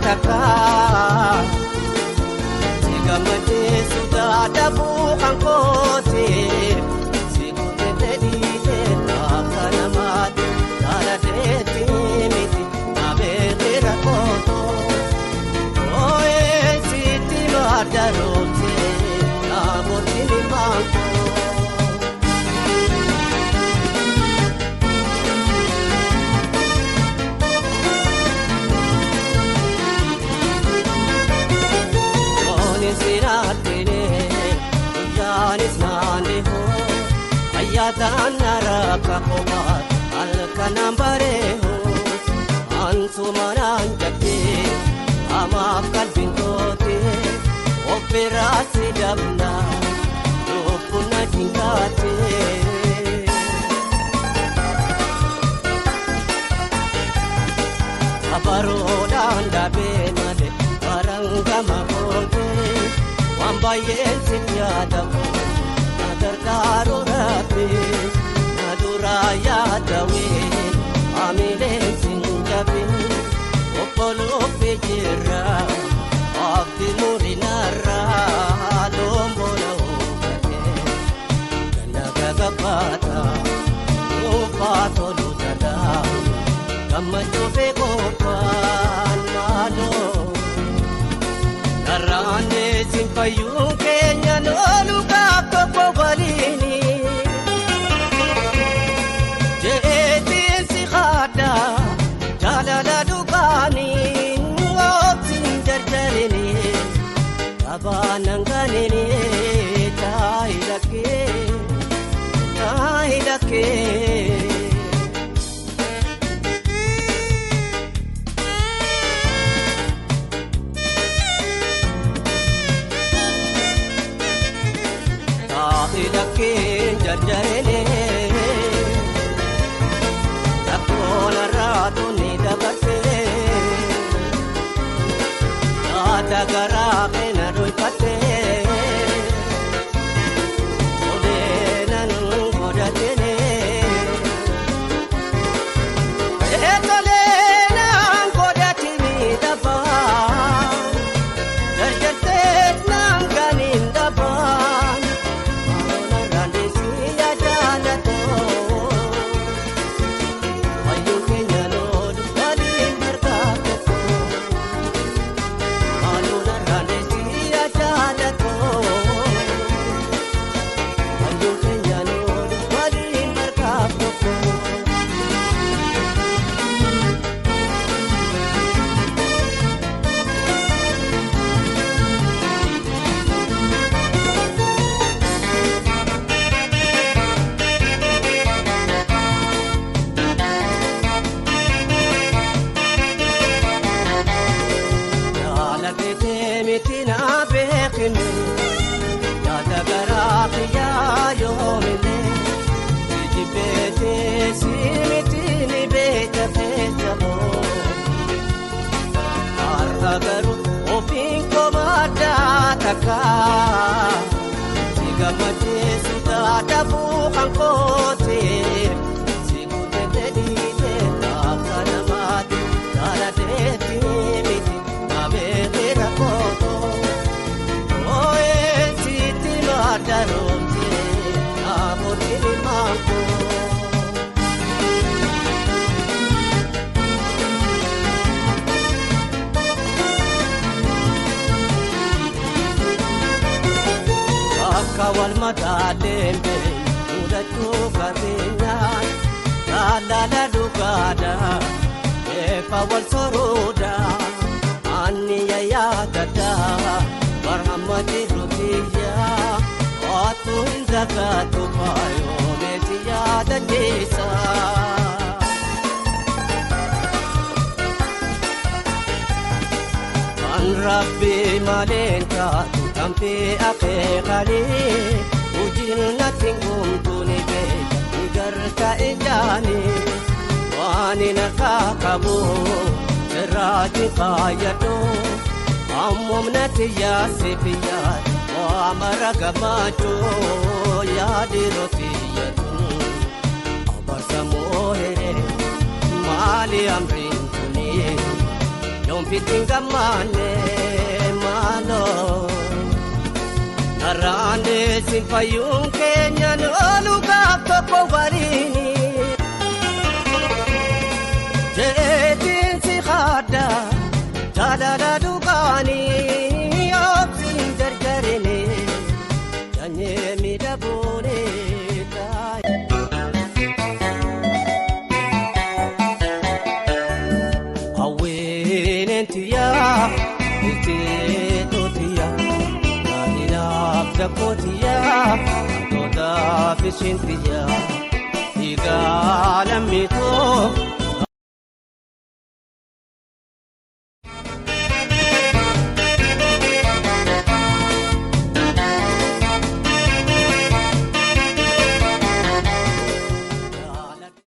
taka Sigamate sudah dabukan koti Sikute dedite takana mati Tara deti miti nabetera koto Oe siti madarote nabotini manko Siratine yanis nane ho ayatan naraka komat alkanambare ho ansumanan jakke amakal bintote operasi dabna rupuna jingate abarodan dabenade barangama kote Wambayen sinyada ko nadarkaro rapi naduraya dawe amile sinjabi opolo pejira abdi murinara dombola ukate ganaga gapata upato lutada kamajobe kopan malo Narane simpayung kenya no luka kapabalini Jeetin si khada jalala dukani Ngopsin jarjarini Abanang ganini Tahilake Ilakin jarjarene Takona ratu ni dabate Nada garake na ruipate Ode nanung kodatene Etole nang kodatini daban Jarjartet nang ganin daban Sigamate sudah dabukan koti Sikute dedite takana mati Tara deti miti nabetera koto Oe siti madarote nabotini manko Kawal mata dembe udah cukatinya Dalala dukada Kawal soroda Aniya ya dada Barhamati rupiya Watuin zakatu payo Metiya dan jesa An Rabbi malenta Tampi ake kali ujil nating kumpuni be igarta ijani wani nakakabu serati kayato amom natiya sepiyat wa maraga macho ya dirofiyatu abar samohere mali amrin tuni يوم في تنقماني مالو نراني سنفيون كينيا نولو قابتو قواريني جيتين سيخادا جادا دوغاني أبسين جرجريني جاني ميدابوني أوين انتيا إتيتوتيا ناهينا أبدكوتيا تودا فيشنتيا